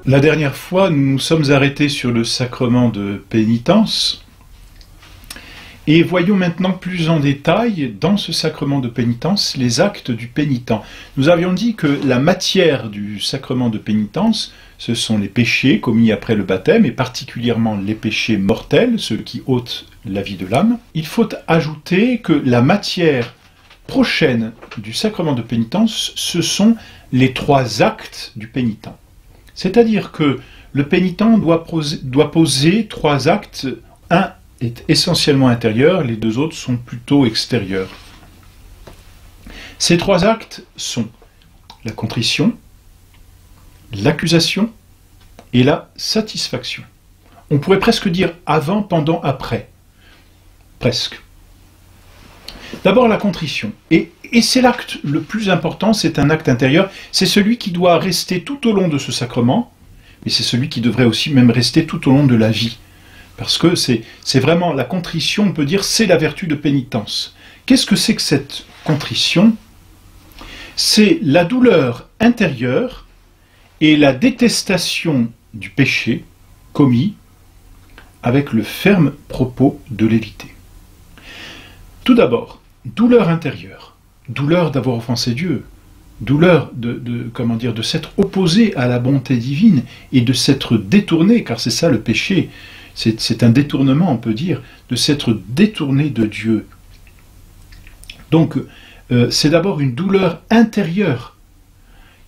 La dernière fois, nous nous sommes arrêtés sur le sacrement de pénitence et voyons maintenant plus en détail, dans ce sacrement de pénitence, les actes du pénitent. Nous avions dit que la matière du sacrement de pénitence, ce sont les péchés commis après le baptême, et particulièrement les péchés mortels, ceux qui ôtent la vie de l'âme. Il faut ajouter que la matière prochaine du sacrement de pénitence, ce sont les 3 actes du pénitent. C'est-à-dire que le pénitent doit poser 3 actes. Un est essentiellement intérieur, les 2 autres sont plutôt extérieurs. Ces 3 actes sont la contrition, l'accusation et la satisfaction. On pourrait presque dire avant, pendant, après. Presque. D'abord la contrition. Et c'est l'acte le plus important, c'est un acte intérieur, c'est celui qui doit rester tout au long de ce sacrement, mais c'est celui qui devrait aussi même rester tout au long de la vie. Parce que c'est vraiment la contrition, on peut dire, c'est la vertu de pénitence. Qu'est-ce que c'est que cette contrition? C'est la douleur intérieure et la détestation du péché commis avec le ferme propos de l'éviter. Tout d'abord, douleur intérieure, douleur d'avoir offensé Dieu, douleur de s'être opposé à la bonté divine et de s'être détourné, car c'est ça le péché, c'est un détournement, on peut dire, de s'être détourné de Dieu. Donc, c'est d'abord une douleur intérieure.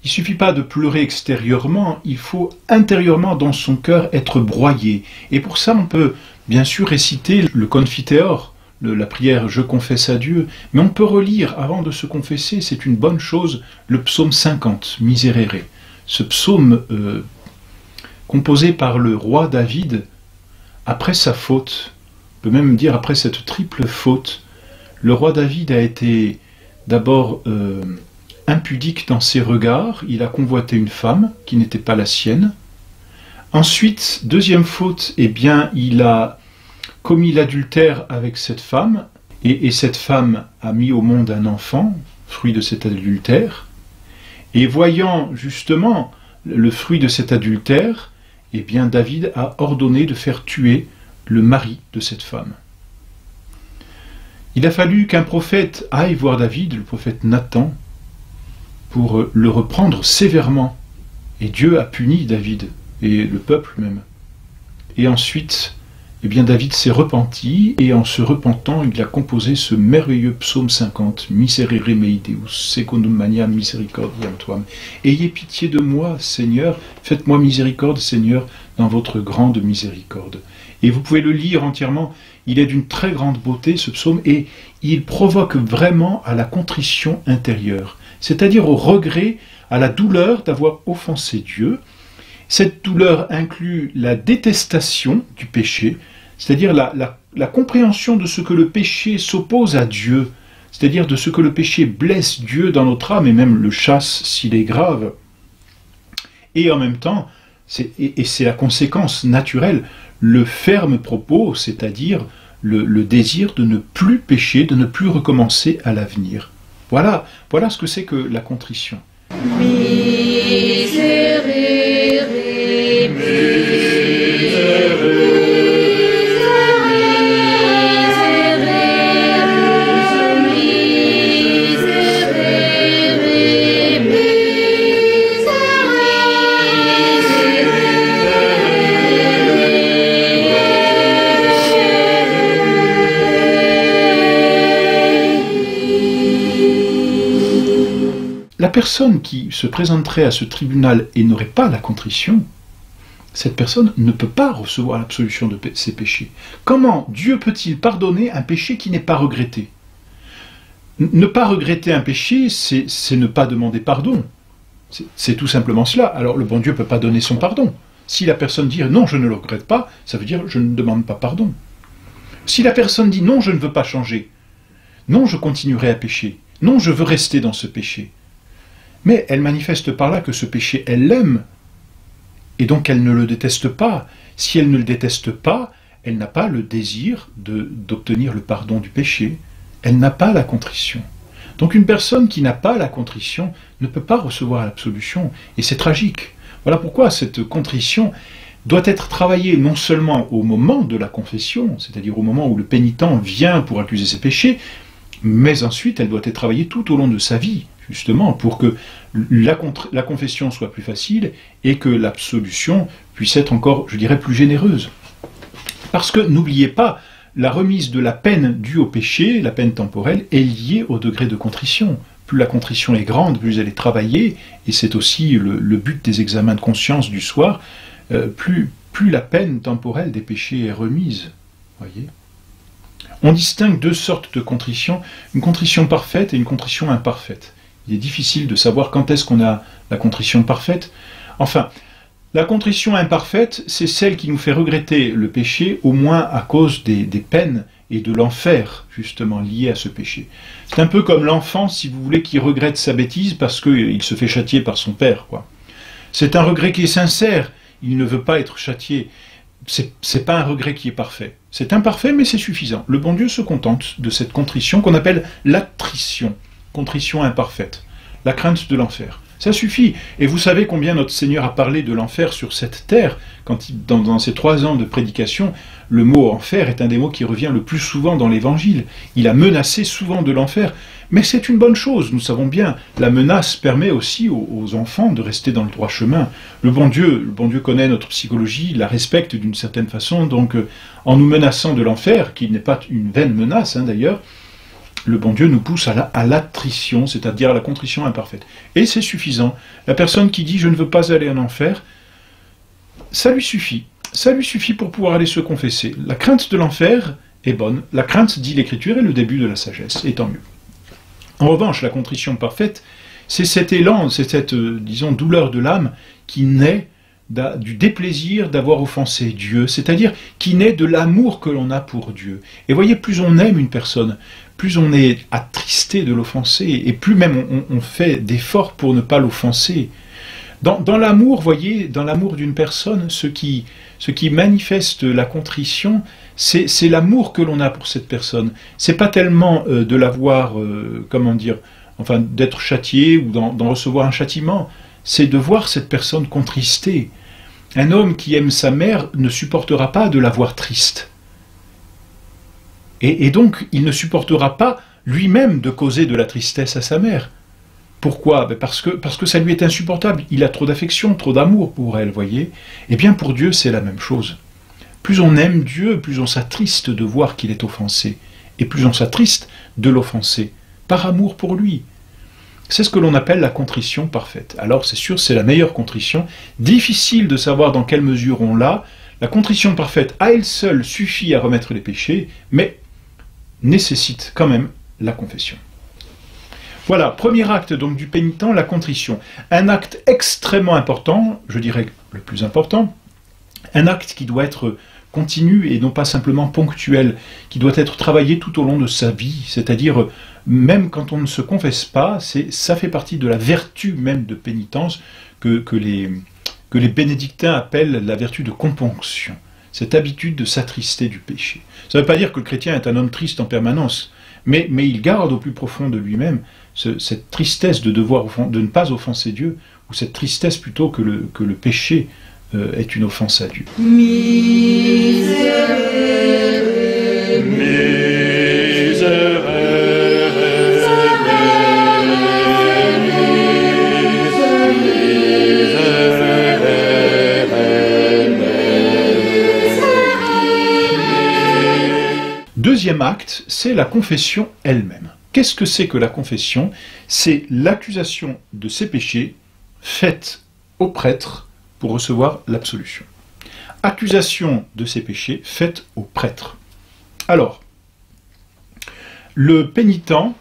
Il ne suffit pas de pleurer extérieurement, il faut intérieurement dans son cœur être broyé. Et pour ça, on peut bien sûr réciter le Confiteor, la prière « Je confesse à Dieu », mais on peut relire, avant de se confesser, c'est une bonne chose, le psaume 50, « Miserere ». Ce psaume composé par le roi David, après sa faute, on peut même dire après cette triple faute, le roi David a été d'abord impudique dans ses regards, il a convoité une femme qui n'était pas la sienne. Ensuite, deuxième faute, eh bien, il a commis l'adultère avec cette femme, et cette femme a mis au monde un enfant, fruit de cet adultère. Et voyant justement le fruit de cet adultère, eh bien, David a ordonné de faire tuer le mari de cette femme. Il a fallu qu'un prophète aille voir David, le prophète Nathan, pour le reprendre sévèrement. Et Dieu a puni David, et le peuple même. Et ensuite, eh bien, David s'est repenti, et en se repentant, il a composé ce merveilleux psaume 50, « Miserere mei Deus, secundum maniam misericordiam tuam ». « Ayez pitié de moi, Seigneur, faites-moi miséricorde, Seigneur, dans votre grande miséricorde ». Et vous pouvez le lire entièrement, il est d'une très grande beauté, ce psaume, et il provoque vraiment à la contrition intérieure, c'est-à-dire au regret, à la douleur d'avoir offensé Dieu. Cette douleur inclut la détestation du péché, c'est-à-dire la compréhension de ce que le péché s'oppose à Dieu, c'est-à-dire de ce que le péché blesse Dieu dans notre âme et même le chasse s'il est grave. Et en même temps, c'est la conséquence naturelle, le ferme propos, c'est-à-dire le désir de ne plus pécher, de ne plus recommencer à l'avenir. Voilà ce que c'est que la contrition. La personne qui se présenterait à ce tribunal et n'aurait pas la contrition, cette personne ne peut pas recevoir l'absolution de ses péchés. Comment Dieu peut-il pardonner un péché qui n'est pas regretté? Ne pas regretter un péché, c'est ne pas demander pardon. C'est tout simplement cela. Alors le bon Dieu ne peut pas donner son pardon. Si la personne dit « non, je ne le regrette pas », ça veut dire « je ne demande pas pardon ». Si la personne dit « non, je ne veux pas changer »,« non, je continuerai à pécher »,« non, je veux rester dans ce péché », mais elle manifeste par là que ce péché, elle l'aime, et donc elle ne le déteste pas. Si elle ne le déteste pas, elle n'a pas le désir d'obtenir le pardon du péché. Elle n'a pas la contrition. Donc une personne qui n'a pas la contrition ne peut pas recevoir l'absolution, et c'est tragique. Voilà pourquoi cette contrition doit être travaillée non seulement au moment de la confession, c'est-à-dire au moment où le pénitent vient pour accuser ses péchés, mais ensuite elle doit être travaillée tout au long de sa vie, justement, pour que la confession soit plus facile et que l'absolution puisse être encore, je dirais, plus généreuse. Parce que, n'oubliez pas, la remise de la peine due au péché, la peine temporelle, est liée au degré de contrition. Plus la contrition est grande, plus elle est travaillée, et c'est aussi le but des examens de conscience du soir, plus la peine temporelle des péchés est remise. Voyez ? On distingue deux sortes de contrition, une contrition parfaite et une contrition imparfaite. Il est difficile de savoir quand est-ce qu'on a la contrition parfaite. Enfin, la contrition imparfaite, c'est celle qui nous fait regretter le péché, au moins à cause des peines et de l'enfer, justement, liés à ce péché. C'est un peu comme l'enfant, si vous voulez, qui regrette sa bêtise parce qu'il se fait châtier par son père, quoi. C'est un regret qui est sincère, il ne veut pas être châtié. C'est pas un regret qui est parfait. C'est imparfait, mais c'est suffisant. Le bon Dieu se contente de cette contrition qu'on appelle l'attrition, contrition imparfaite, la crainte de l'enfer. Ça suffit. Et vous savez combien notre Seigneur a parlé de l'enfer sur cette terre, quand dans ces 3 ans de prédication, le mot enfer est un des mots qui revient le plus souvent dans l'Évangile. Il a menacé souvent de l'enfer. Mais c'est une bonne chose, nous savons bien. La menace permet aussi aux enfants de rester dans le droit chemin. Le bon Dieu connaît notre psychologie, il la respecte d'une certaine façon, donc en nous menaçant de l'enfer, qui n'est pas une vaine menace d'ailleurs, le bon Dieu nous pousse à l'attrition, c'est-à-dire à la contrition imparfaite. Et c'est suffisant. La personne qui dit « je ne veux pas aller en enfer », ça lui suffit. Ça lui suffit pour pouvoir aller se confesser. La crainte de l'enfer est bonne. La crainte, dit l'Écriture, est le début de la sagesse, et tant mieux. En revanche, la contrition parfaite, c'est cet élan, c'est cette, disons, douleur de l'âme qui naît du déplaisir d'avoir offensé Dieu, c'est-à-dire qui naît de l'amour que l'on a pour Dieu. Et voyez, plus on aime une personne, plus on est attristé de l'offenser, et plus même on fait d'efforts pour ne pas l'offenser. Dans l'amour, voyez, dans l'amour d'une personne, ce qui manifeste la contrition, c'est l'amour que l'on a pour cette personne. C'est pas tellement de l'avoir, comment dire, enfin d'être châtié ou d'en recevoir un châtiment, c'est de voir cette personne contristée. Un homme qui aime sa mère ne supportera pas de la voir triste. Et donc, il ne supportera pas lui-même de causer de la tristesse à sa mère. Pourquoi? Parce que ça lui est insupportable. Il a trop d'affection, trop d'amour pour elle, voyez. Eh bien, pour Dieu, c'est la même chose. Plus on aime Dieu, plus on s'attriste de voir qu'il est offensé. Et plus on s'attriste de l'offenser, par amour pour lui. C'est ce que l'on appelle la contrition parfaite. Alors, c'est sûr, c'est la meilleure contrition. Difficile de savoir dans quelle mesure on l'a. La contrition parfaite, à elle seule, suffit à remettre les péchés, mais nécessite quand même la confession. Voilà, premier acte donc du pénitent, la contrition. Un acte extrêmement important, je dirais le plus important, un acte qui doit être continu et non pas simplement ponctuel, qui doit être travaillé tout au long de sa vie, c'est-à-dire même quand on ne se confesse pas, ça fait partie de la vertu même de pénitence que les bénédictins appellent la vertu de componction, cette habitude de s'attrister du péché. Ça ne veut pas dire que le chrétien est un homme triste en permanence, mais il garde au plus profond de lui-même cette tristesse de ne pas offenser Dieu, ou cette tristesse plutôt que le péché est une offense à Dieu. Deuxième acte, c'est la confession elle-même. Qu'est-ce que c'est que la confession? C'est l'accusation de ses péchés faite au prêtre pour recevoir l'absolution. Accusation de ses péchés faite au prêtre. Alors, le pénitent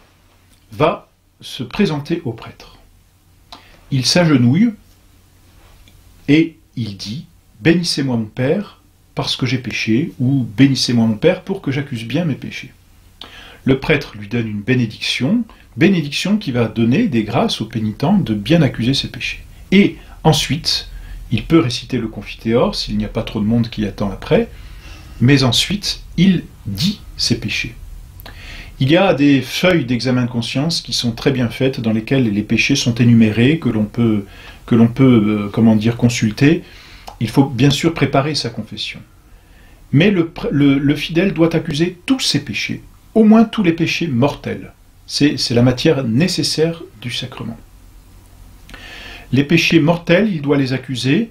va se présenter au prêtre. Il s'agenouille et il dit « Bénissez-moi mon Père, parce que j'ai péché » ou « Bénissez-moi mon Père pour que j'accuse bien mes péchés ». Le prêtre lui donne une bénédiction qui va donner des grâces au pénitent de bien accuser ses péchés. Et ensuite, il peut réciter le Confiteor s'il n'y a pas trop de monde qui attend après, mais ensuite, il dit ses péchés. Il y a des feuilles d'examen de conscience qui sont très bien faites, dans lesquelles les péchés sont énumérés, que l'on peut comment dire, consulter. Il faut bien sûr préparer sa confession. Mais le fidèle doit accuser tous ses péchés, au moins tous les péchés mortels. C'est la matière nécessaire du sacrement. Les péchés mortels, il doit les accuser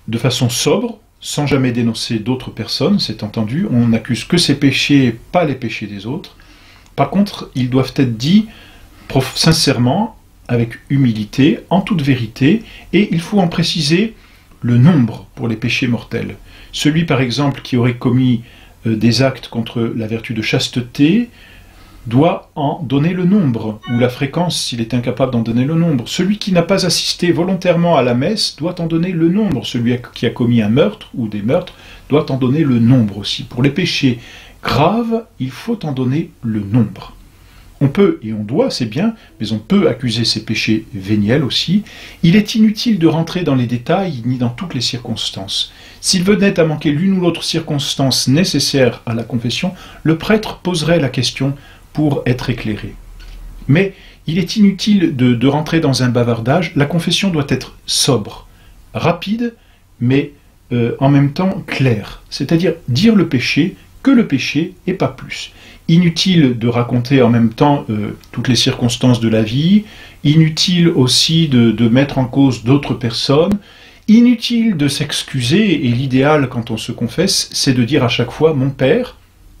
de façon sobre, sans jamais dénoncer d'autres personnes, c'est entendu. On n'accuse que ses péchés, pas les péchés des autres. Par contre, ils doivent être dits sincèrement, avec humilité, en toute vérité, et il faut en préciser le nombre pour les péchés mortels. Celui, par exemple, qui aurait commis des actes contre la vertu de chasteté, doit en donner le nombre, ou la fréquence s'il est incapable d'en donner le nombre. Celui qui n'a pas assisté volontairement à la messe doit en donner le nombre. Celui qui a commis un meurtre ou des meurtres doit en donner le nombre aussi. Pour les péchés graves, il faut en donner le nombre. On peut, et on doit, c'est bien, mais on peut accuser ces péchés véniels aussi. Il est inutile de rentrer dans les détails, ni dans toutes les circonstances. S'il venait à manquer l'une ou l'autre circonstance nécessaire à la confession, le prêtre poserait la question pour être éclairé. Mais il est inutile de rentrer dans un bavardage. La confession doit être sobre, rapide, mais en même temps claire. C'est-à-dire dire le péché, que le péché et pas plus. Inutile de raconter en même temps toutes les circonstances de la vie, inutile aussi de mettre en cause d'autres personnes, inutile de s'excuser, et l'idéal quand on se confesse, c'est de dire à chaque fois « mon Père »,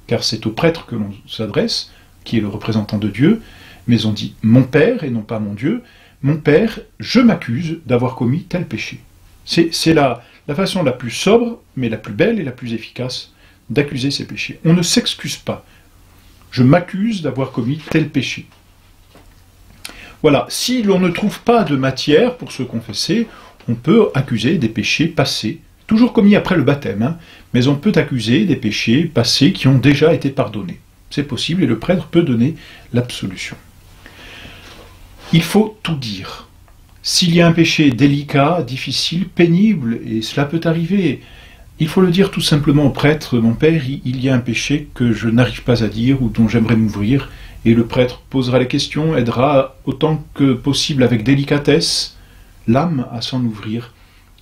car c'est au prêtre que l'on s'adresse, qui est le représentant de Dieu, mais on dit « mon Père » et non pas « mon Dieu ». « Mon Père, je m'accuse d'avoir commis tel péché ». C'est la façon la plus sobre, mais la plus belle et la plus efficace d'accuser ces péchés. On ne s'excuse pas. Je m'accuse d'avoir commis tel péché. Voilà, si l'on ne trouve pas de matière pour se confesser, on peut accuser des péchés passés, toujours commis après le baptême, hein, mais on peut accuser des péchés passés qui ont déjà été pardonnés. C'est possible et le prêtre peut donner l'absolution. Il faut tout dire. S'il y a un péché délicat, difficile, pénible, et cela peut arriver, il faut le dire tout simplement au prêtre, mon Père, il y a un péché que je n'arrive pas à dire ou dont j'aimerais m'ouvrir, et le prêtre posera les questions, aidera autant que possible avec délicatesse l'âme à s'en ouvrir.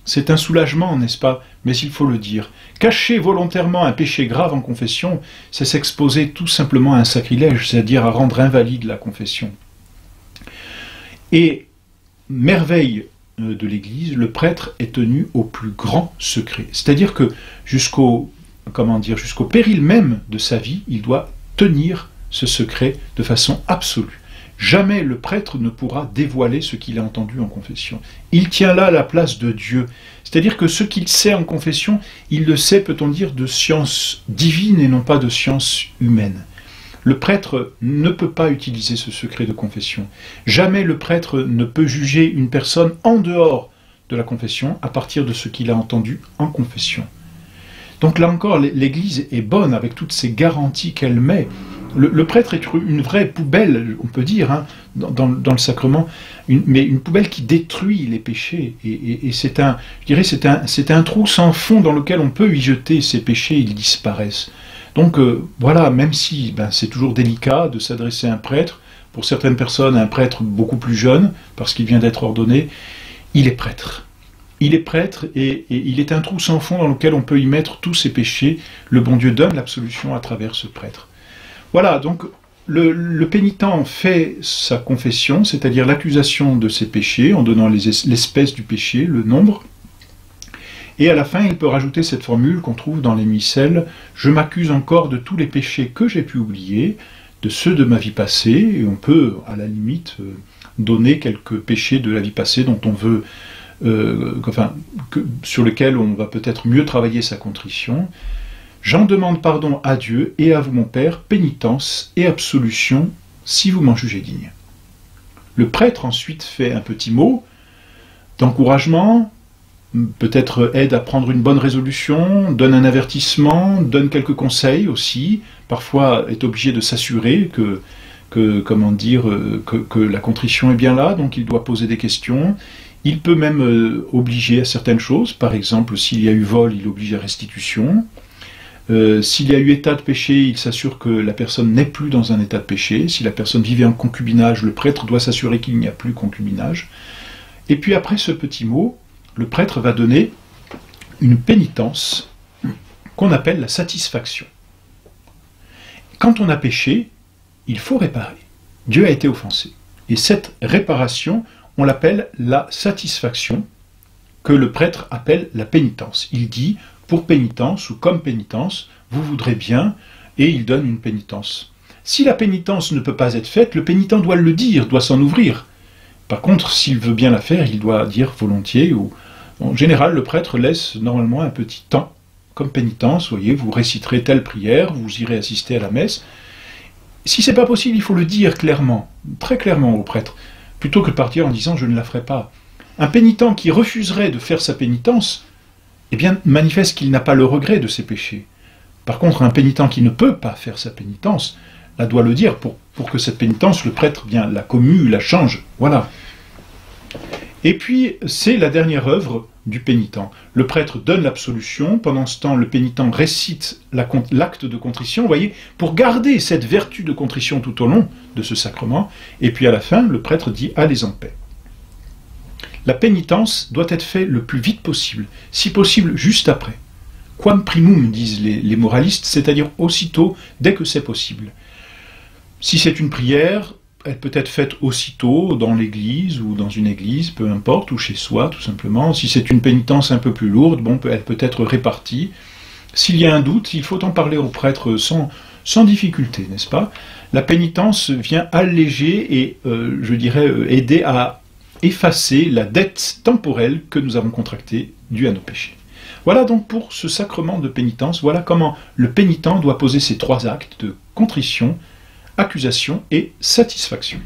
C'est un soulagement, n'est-ce pas? Mais il faut le dire. Cacher volontairement un péché grave en confession, c'est s'exposer tout simplement à un sacrilège, c'est-à-dire à rendre invalide la confession. Et, merveille de l'Église, le prêtre est tenu au plus grand secret. C'est-à-dire que jusqu'au péril même de sa vie, il doit tenir ce secret de façon absolue. Jamais le prêtre ne pourra dévoiler ce qu'il a entendu en confession. Il tient là la place de Dieu. C'est-à-dire que ce qu'il sait en confession, il le sait, peut-on dire, de science divine et non pas de science humaine. Le prêtre ne peut pas utiliser ce secret de confession. Jamais le prêtre ne peut juger une personne en dehors de la confession à partir de ce qu'il a entendu en confession. Donc là encore, l'Église est bonne avec toutes ces garanties qu'elle met. Le prêtre est une vraie poubelle, on peut dire, hein, dans le sacrement, mais une poubelle qui détruit les péchés. Et c'est un trou sans fond dans lequel on peut y jeter ces péchés, ils disparaissent. Donc voilà, même si c'est toujours délicat de s'adresser à un prêtre, pour certaines personnes, un prêtre beaucoup plus jeune, parce qu'il vient d'être ordonné, il est prêtre. Il est prêtre et il est un trou sans fond dans lequel on peut y mettre tous ses péchés. Le bon Dieu donne l'absolution à travers ce prêtre. Voilà, donc le pénitent fait sa confession, c'est-à-dire l'accusation de ses péchés, en donnant l'espèce du péché, le nombre. Et à la fin, il peut rajouter cette formule qu'on trouve dans les missels « Je m'accuse encore de tous les péchés que j'ai pu oublier, de ceux de ma vie passée », et on peut, à la limite, donner quelques péchés de la vie passée dont on veut, sur lesquels on va peut-être mieux travailler sa contrition. « J'en demande pardon à Dieu et à vous, mon Père, pénitence et absolution, si vous m'en jugez digne. » Le prêtre ensuite fait un petit mot d'encouragement, peut-être aide à prendre une bonne résolution, donne un avertissement, donne quelques conseils aussi, parfois est obligé de s'assurer que la contrition est bien là, donc il doit poser des questions. Il peut même obliger à certaines choses, par exemple s'il y a eu vol, il oblige à restitution. S'il y a eu état de péché, il s'assure que la personne n'est plus dans un état de péché. Si la personne vivait en concubinage, le prêtre doit s'assurer qu'il n'y a plus concubinage. Et puis après ce petit mot, le prêtre va donner une pénitence qu'on appelle la satisfaction. Quand on a péché, il faut réparer. Dieu a été offensé. Et cette réparation, on l'appelle la satisfaction, que le prêtre appelle la pénitence. Il dit, pour pénitence ou comme pénitence, vous voudrez bien, et il donne une pénitence. Si la pénitence ne peut pas être faite, le pénitent doit le dire, doit s'en ouvrir. Par contre, s'il veut bien la faire, il doit dire volontiers, ou en général, le prêtre laisse normalement un petit temps comme pénitence, vous voyez, vous réciterez telle prière, vous irez assister à la messe. Si c'est pas possible, il faut le dire clairement, très clairement au prêtre, plutôt que de partir en disant « je ne la ferai pas ». Un pénitent qui refuserait de faire sa pénitence, eh bien, manifeste qu'il n'a pas le regret de ses péchés. Par contre, un pénitent qui ne peut pas faire sa pénitence, là doit le dire pour que cette pénitence, le prêtre bien la commue, la change, voilà. Et puis, c'est la dernière œuvre du pénitent. Le prêtre donne l'absolution, pendant ce temps, le pénitent récite l'acte de contrition, vous voyez, pour garder cette vertu de contrition tout au long de ce sacrement, et puis à la fin, le prêtre dit « allez en paix ». La pénitence doit être faite le plus vite possible, si possible juste après. Quam primum, disent les moralistes, c'est-à-dire aussitôt, dès que c'est possible. Si c'est une prière, elle peut être faite aussitôt dans l'église ou dans une église, peu importe, ou chez soi tout simplement. Si c'est une pénitence un peu plus lourde, bon, elle peut être répartie. S'il y a un doute, il faut en parler au prêtre sans difficulté, n'est-ce pas? La pénitence vient alléger et, je dirais, aider à effacer la dette temporelle que nous avons contractée due à nos péchés. Voilà donc pour ce sacrement de pénitence, voilà comment le pénitent doit poser ces trois actes de contrition, accusation et satisfaction.